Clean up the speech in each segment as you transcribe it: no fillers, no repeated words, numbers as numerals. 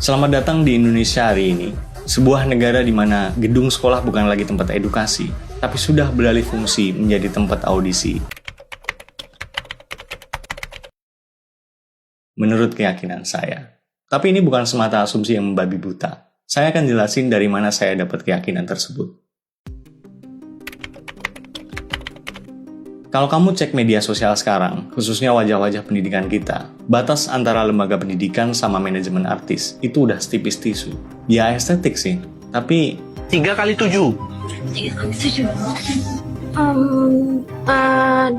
Selamat datang di Indonesia hari ini, sebuah negara di mana gedung sekolah bukan lagi tempat edukasi, tapi sudah beralih fungsi menjadi tempat audisi. Menurut keyakinan saya. Tapi ini bukan semata asumsi yang membabi buta. Saya akan jelasin dari mana saya dapat keyakinan tersebut. Kalau kamu cek media sosial sekarang, khususnya wajah-wajah pendidikan kita, batas antara lembaga pendidikan sama manajemen artis itu udah setipis tisu. Ya estetik sih, tapi 3 kali 7. 24.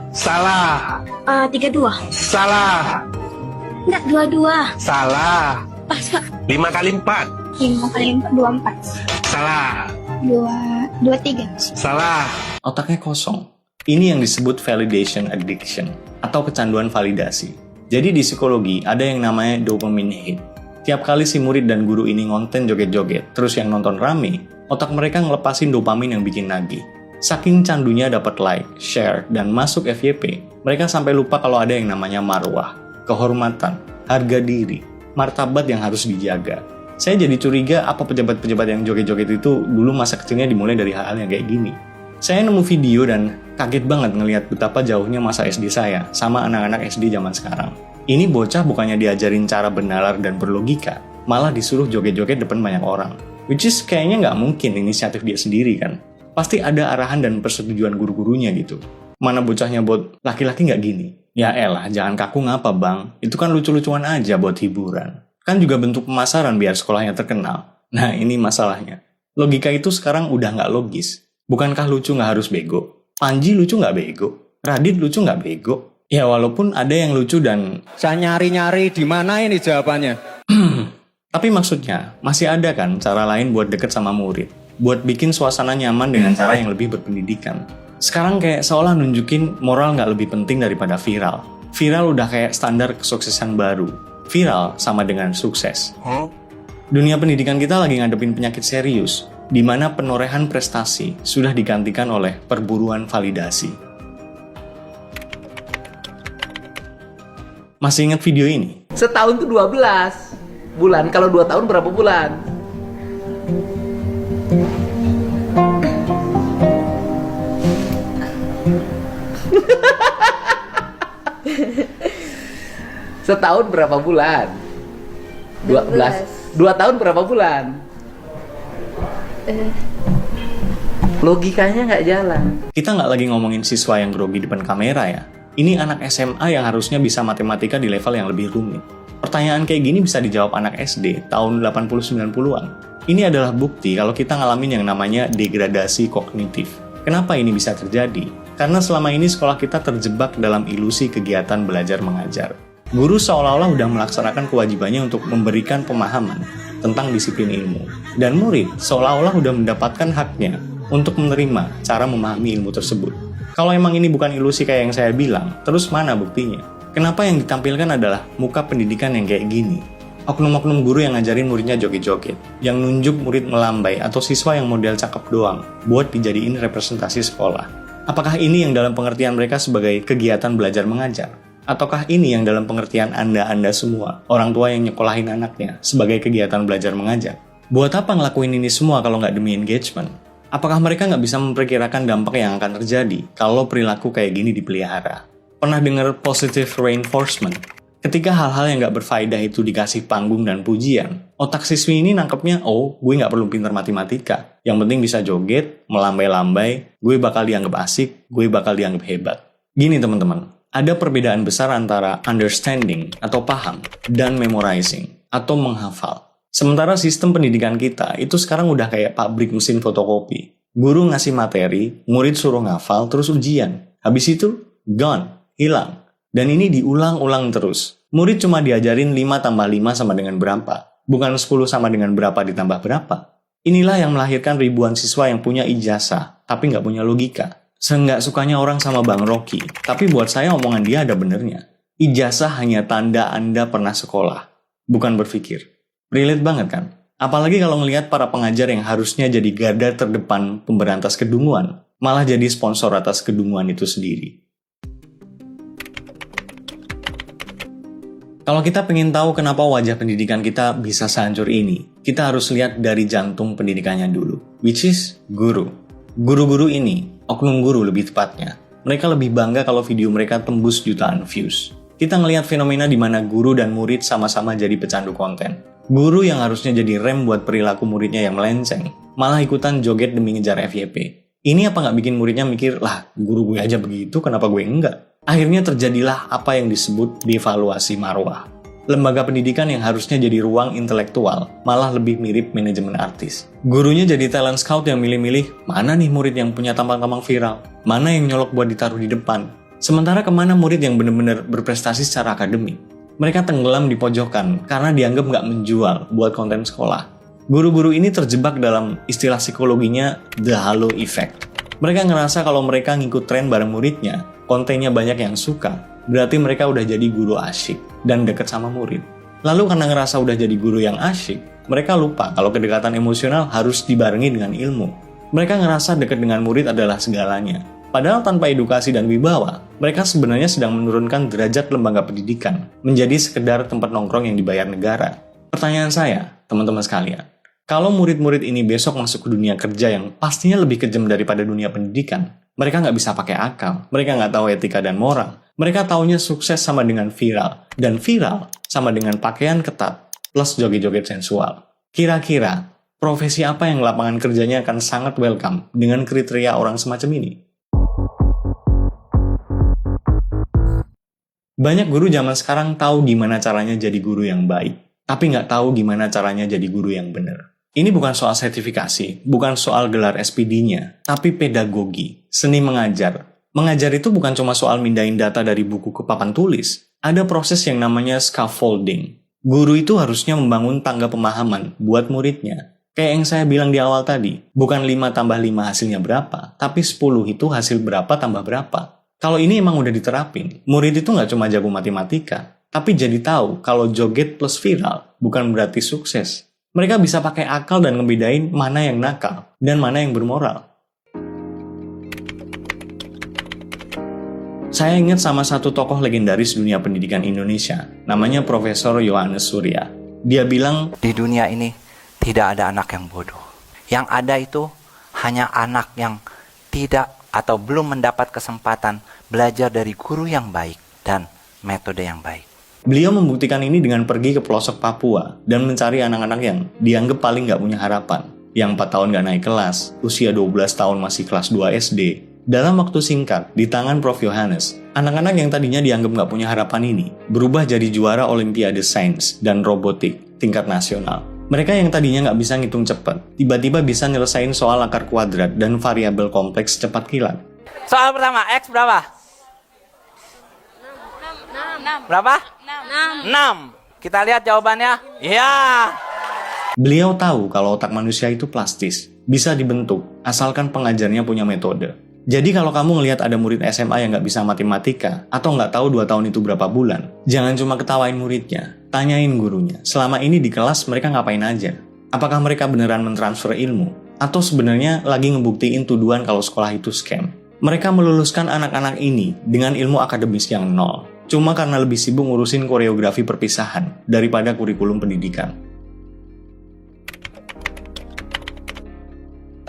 Salah. 32. Salah. Enggak, 22. Salah. Pas, Pak. 5 kali 4. 5 kali 4, 24. Salah. 23. Salah. otaknya kosong. Ini yang disebut validation addiction, atau kecanduan validasi. Jadi di psikologi ada yang namanya dopamine hit. Tiap kali si murid dan guru ini ngonten joget-joget, terus yang nonton rame, otak mereka ngelepasin dopamin yang bikin nagih. Saking candunya dapat like, share, dan masuk FYP, mereka sampai lupa kalau ada yang namanya marwah, kehormatan, harga diri, martabat yang harus dijaga. Saya jadi curiga apa pejabat-pejabat yang joget-joget itu dulu masa kecilnya dimulai dari hal-hal yang kayak gini. Saya nemu video dan kaget banget ngelihat betapa jauhnya masa SD saya sama anak-anak SD zaman sekarang. Ini bocah bukannya diajarin cara bernalar dan berlogika, malah disuruh joget-joget depan banyak orang. Which is kayaknya nggak mungkin inisiatif dia sendiri kan. Pasti ada arahan dan persetujuan guru-gurunya gitu. Mana bocahnya buat laki-laki nggak gini? Ya elah, jangan kaku ngapa bang, itu kan lucu-lucuan aja buat hiburan. Kan juga bentuk pemasaran biar sekolahnya terkenal. Nah ini masalahnya. Logika itu sekarang udah nggak logis. Bukankah lucu nggak harus bego? Panji lucu nggak bego? Radit lucu nggak bego? Ya walaupun ada yang lucu dan... Saya nyari-nyari di mana ini jawabannya. Tapi maksudnya, masih ada kan cara lain buat deket sama murid? Buat bikin suasana nyaman dengan cara yang lebih berpendidikan. Sekarang kayak seolah nunjukin moral nggak lebih penting daripada viral. Viral udah kayak standar kesuksesan baru. Viral sama dengan sukses. Dunia pendidikan kita lagi ngadepin penyakit serius, di mana penorehan prestasi sudah digantikan oleh perburuan validasi. Masih ingat video ini? Setahun tuh 12 bulan. Kalau 2 tahun berapa bulan? Setahun berapa bulan? 12. 2 tahun berapa bulan? Logikanya nggak jalan. Kita nggak lagi ngomongin siswa yang grogi depan kamera ya. Ini anak SMA yang harusnya bisa matematika di level yang lebih rumit. Pertanyaan kayak gini bisa dijawab anak SD tahun 80-90-an. Ini adalah bukti kalau kita ngalamin yang namanya degradasi kognitif. Kenapa ini bisa terjadi? Karena selama ini sekolah kita terjebak dalam ilusi kegiatan belajar mengajar. Guru seolah-olah udah melaksanakan kewajibannya untuk memberikan pemahaman tentang disiplin ilmu. Dan murid seolah-olah udah mendapatkan haknya untuk menerima cara memahami ilmu tersebut. Kalau emang ini bukan ilusi kayak yang saya bilang, terus mana buktinya? Kenapa yang ditampilkan adalah muka pendidikan yang kayak gini? Oknum-oknum guru yang ngajarin muridnya joget-joget, yang nunjuk murid melambai atau siswa yang model cakep doang buat dijadiin representasi sekolah. Apakah ini yang dalam pengertian mereka sebagai kegiatan belajar mengajar? Ataukah ini yang dalam pengertian Anda semua, orang tua yang nyekolahin anaknya, sebagai kegiatan belajar mengajar? Buat apa ngelakuin ini semua kalau nggak demi engagement? Apakah mereka nggak bisa memperkirakan dampak yang akan terjadi kalau perilaku kayak gini dipelihara? Pernah dengar positive reinforcement? Ketika hal-hal yang nggak berfaedah itu dikasih panggung dan pujian, otak siswi ini nangkepnya, oh, gue nggak perlu pintar matematika. Yang penting bisa joget, melambai-lambai, gue bakal dianggap asik, gue bakal dianggap hebat. Gini teman-teman. Ada perbedaan besar antara understanding atau paham dan memorizing atau menghafal. Sementara sistem pendidikan kita itu sekarang udah kayak pabrik mesin fotokopi. Guru ngasih materi, murid suruh ngafal, terus ujian. Habis itu, gone, hilang. Dan ini diulang-ulang terus. Murid cuma diajarin 5 tambah 5 sama dengan berapa. Bukan 10 sama dengan berapa ditambah berapa. Inilah yang melahirkan ribuan siswa yang punya ijazah, tapi nggak punya logika. Seenggak sukanya orang sama Bang Rocky, tapi buat saya omongan dia ada benernya. Ijazah hanya tanda Anda pernah sekolah, bukan berpikir. Relate banget kan? Apalagi kalau ngelihat para pengajar yang harusnya jadi garda terdepan pemberantas kedunguan, malah jadi sponsor atas kedunguan itu sendiri. Kalau kita pengen tahu kenapa wajah pendidikan kita bisa sehancur ini, kita harus lihat dari jantung pendidikannya dulu, which is guru. Guru-guru ini, oknum guru lebih tepatnya, mereka lebih bangga kalau video mereka tembus jutaan views. Kita ngelihat fenomena di mana guru dan murid sama-sama jadi pecandu konten. Guru yang harusnya jadi rem buat perilaku muridnya yang melenceng, malah ikutan joget demi ngejar FYP. Ini apa nggak bikin muridnya mikir, lah guru gue aja begitu, kenapa gue enggak? Akhirnya terjadilah apa yang disebut devaluasi marwah. Lembaga pendidikan yang harusnya jadi ruang intelektual, malah lebih mirip manajemen artis. Gurunya jadi talent scout yang milih-milih, mana nih murid yang punya tampang-tampang viral, mana yang nyolok buat ditaruh di depan. Sementara kemana murid yang benar-benar berprestasi secara akademik? Mereka tenggelam di pojokan karena dianggap nggak menjual buat konten sekolah. Guru-guru ini terjebak dalam istilah psikologinya the halo effect. Mereka ngerasa kalau mereka ngikut tren bareng muridnya, kontennya banyak yang suka, berarti mereka udah jadi guru asyik dan deket sama murid. Lalu karena ngerasa udah jadi guru yang asyik, mereka lupa kalau kedekatan emosional harus dibarengi dengan ilmu. Mereka ngerasa deket dengan murid adalah segalanya. Padahal tanpa edukasi dan wibawa, mereka sebenarnya sedang menurunkan derajat lembaga pendidikan menjadi sekedar tempat nongkrong yang dibayar negara. Pertanyaan saya, teman-teman sekalian, kalau murid-murid ini besok masuk ke dunia kerja yang pastinya lebih kejam daripada dunia pendidikan, mereka nggak bisa pakai akal, mereka nggak tahu etika dan moral, mereka taunya sukses sama dengan viral, dan viral sama dengan pakaian ketat plus joget-joget sensual. Kira-kira, profesi apa yang lapangan kerjanya akan sangat welcome dengan kriteria orang semacam ini? Banyak guru zaman sekarang tahu gimana caranya jadi guru yang baik, tapi nggak tahu gimana caranya jadi guru yang benar. Ini bukan soal sertifikasi, bukan soal gelar SPD-nya, tapi pedagogi, seni mengajar. Mengajar itu bukan cuma soal mindahin data dari buku ke papan tulis. Ada proses yang namanya scaffolding. Guru itu harusnya membangun tangga pemahaman buat muridnya. Kayak yang saya bilang di awal tadi, bukan 5 tambah 5 hasilnya berapa, tapi 10 itu hasil berapa tambah berapa. Kalau ini emang udah diterapin, murid itu nggak cuma jago matematika, tapi jadi tahu kalau joget plus viral bukan berarti sukses. Mereka bisa pakai akal dan ngebedain mana yang nakal dan mana yang bermoral. Saya ingat sama satu tokoh legendaris dunia pendidikan Indonesia, namanya Profesor Yohanes Surya. Dia bilang, di dunia ini tidak ada anak yang bodoh. Yang ada itu hanya anak yang tidak atau belum mendapat kesempatan belajar dari guru yang baik dan metode yang baik. Beliau membuktikan ini dengan pergi ke pelosok Papua dan mencari anak-anak yang dianggap paling nggak punya harapan. Yang 4 tahun nggak naik kelas, usia 12 tahun masih kelas 2 SD. Dalam waktu singkat, di tangan Prof. Yohanes, anak-anak yang tadinya dianggap nggak punya harapan ini berubah jadi juara Olimpiade Sains dan Robotik tingkat nasional. Mereka yang tadinya nggak bisa ngitung cepat, tiba-tiba bisa nyelesain soal akar kuadrat dan variabel kompleks cepat kilat. Soal pertama, X berapa? 6. Berapa? 6. Kita lihat jawabannya. Iya. Beliau tahu kalau otak manusia itu plastis, bisa dibentuk, asalkan pengajarnya punya metode. Jadi kalau kamu ngelihat ada murid SMA yang nggak bisa matematika, atau nggak tahu 2 tahun itu berapa bulan, jangan cuma ketawain muridnya, tanyain gurunya, selama ini di kelas mereka ngapain aja? Apakah mereka beneran mentransfer ilmu? Atau sebenarnya lagi ngebuktiin tuduhan kalau sekolah itu scam? Mereka meluluskan anak-anak ini dengan ilmu akademis yang nol, cuma karena lebih sibuk ngurusin koreografi perpisahan daripada kurikulum pendidikan.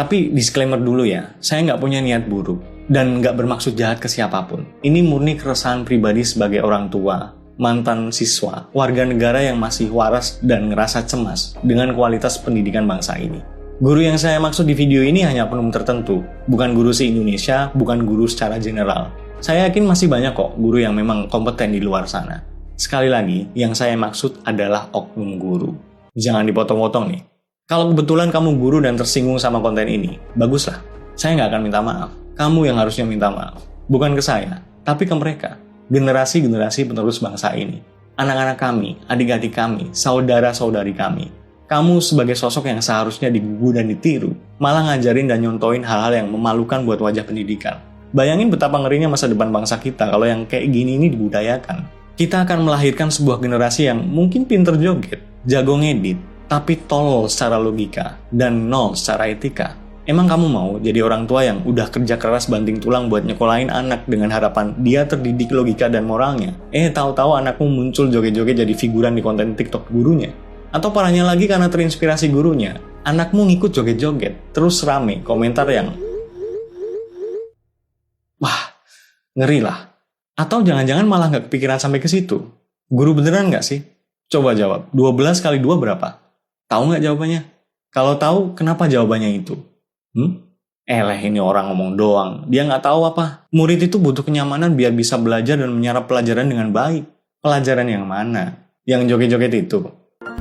Tapi disclaimer dulu ya, saya nggak punya niat buruk dan nggak bermaksud jahat ke siapapun. Ini murni keresahan pribadi sebagai orang tua, mantan siswa, warga negara yang masih waras dan ngerasa cemas dengan kualitas pendidikan bangsa ini. Guru yang saya maksud di video ini hanya oknum tertentu, bukan guru se-Indonesia, bukan guru secara general. Saya yakin masih banyak kok guru yang memang kompeten di luar sana. Sekali lagi, yang saya maksud adalah oknum guru. Jangan dipotong-potong nih. Kalau kebetulan kamu guru dan tersinggung sama konten ini, baguslah. Saya nggak akan minta maaf. Kamu yang harusnya minta maaf. Bukan ke saya, tapi ke mereka. Generasi-generasi penerus bangsa ini. Anak-anak kami, adik-adik kami, saudara-saudari kami. Kamu sebagai sosok yang seharusnya digugu dan ditiru, malah ngajarin dan nyontoin hal-hal yang memalukan buat wajah pendidikan. Bayangin betapa ngerinya masa depan bangsa kita kalau yang kayak gini ini dibudayakan. Kita akan melahirkan sebuah generasi yang mungkin pinter joget, jago ngedit, tapi tolol secara logika dan nol secara etika. Emang kamu mau jadi orang tua yang udah kerja keras banting tulang buat nyekolahin anak dengan harapan dia terdidik logika dan moralnya? Tahu-tahu anakmu muncul joget-joget jadi figuran di konten TikTok gurunya? Atau parahnya lagi karena terinspirasi gurunya, anakmu ngikut joget-joget, terus rame komentar yang wah, ngeri lah. Atau jangan-jangan malah nggak kepikiran sampai ke situ? Guru beneran nggak sih? Coba jawab, 12 kali 2 berapa? Tahu nggak jawabannya? Kalau tahu, kenapa jawabannya itu? Ini orang ngomong doang. Dia nggak tahu apa. Murid itu butuh kenyamanan biar bisa belajar dan menyerap pelajaran dengan baik. Pelajaran yang mana? Yang joget-joget itu?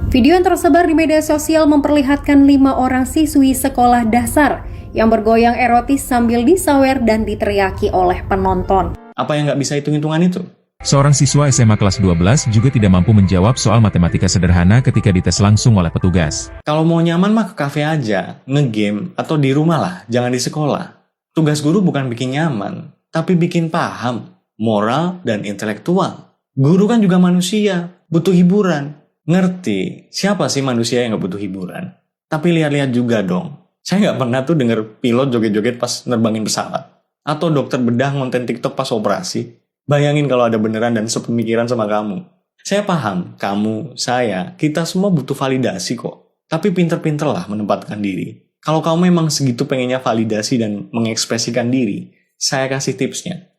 Video yang tersebar di media sosial memperlihatkan 5 orang siswi sekolah dasar yang bergoyang erotis sambil disawer dan diteriaki oleh penonton. Apa yang nggak bisa hitung-hitungan itu? Seorang siswa SMA kelas 12 juga tidak mampu menjawab soal matematika sederhana ketika dites langsung oleh petugas. Kalau mau nyaman mah ke kafe aja, nge-game, atau di rumah lah, jangan di sekolah. Tugas guru bukan bikin nyaman, tapi bikin paham, moral, dan intelektual. Guru kan juga manusia, butuh hiburan. Ngerti, siapa sih manusia yang nggak butuh hiburan? Tapi lihat-lihat juga dong. Saya nggak pernah tuh denger pilot joget-joget pas nerbangin pesawat. Atau dokter bedah ngonten TikTok pas operasi. Bayangin kalau ada beneran dan sepemikiran sama kamu. Saya paham, kamu, saya, kita semua butuh validasi kok. Tapi pinter-pinterlah menempatkan diri. Kalau kamu memang segitu pengennya validasi dan mengekspresikan diri, saya kasih tipsnya.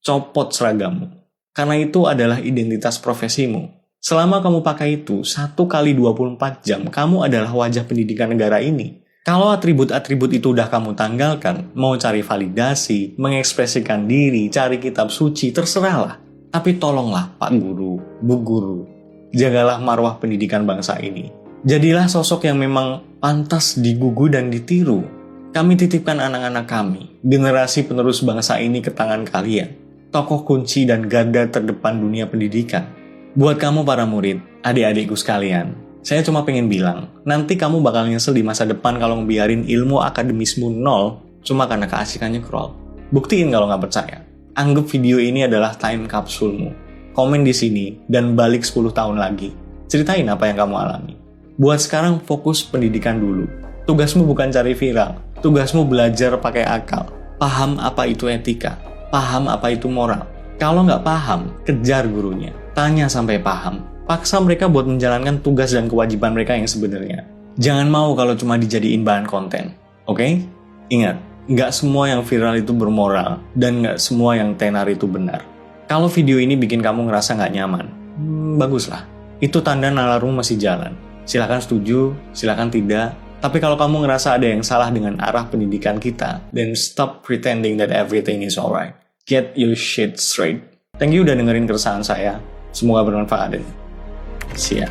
Copot seragammu. Karena itu adalah identitas profesimu. Selama kamu pakai itu, 1 kali 24 jam, kamu adalah wajah pendidikan negara ini. Kalau atribut-atribut itu udah kamu tanggalkan, mau cari validasi, mengekspresikan diri, cari kitab suci, terserahlah. Tapi tolonglah Pak Guru, Bu Guru, jagalah marwah pendidikan bangsa ini. Jadilah sosok yang memang pantas digugu dan ditiru. Kami titipkan anak-anak kami, generasi penerus bangsa ini ke tangan kalian. Tokoh kunci dan garda terdepan dunia pendidikan. Buat kamu para murid, adik-adikku sekalian, saya cuma pengen bilang, nanti kamu bakal nyesel di masa depan kalau ngebiarin ilmu akademismu nol cuma karena keasikannya scroll. Buktiin kalau nggak percaya. Anggap video ini adalah time kapsulmu. Komen di sini dan balik 10 tahun lagi. Ceritain apa yang kamu alami. Buat sekarang fokus pendidikan dulu. Tugasmu bukan cari viral. Tugasmu belajar pakai akal. Paham apa itu etika. Paham apa itu moral. Kalau nggak paham, kejar gurunya. Tanya sampai paham. Paksa mereka buat menjalankan tugas dan kewajiban mereka yang sebenarnya. Jangan mau kalau cuma dijadiin bahan konten. Oke? Ingat, nggak semua yang viral itu bermoral, dan nggak semua yang tenar itu benar. Kalau video ini bikin kamu ngerasa nggak nyaman, baguslah. Itu tanda nalarmu masih jalan. Silakan setuju, silakan tidak. Tapi kalau kamu ngerasa ada yang salah dengan arah pendidikan kita, then stop pretending that everything is alright. Get your shit straight. Thank you udah dengerin keresahan saya. Semoga bermanfaat. See ya.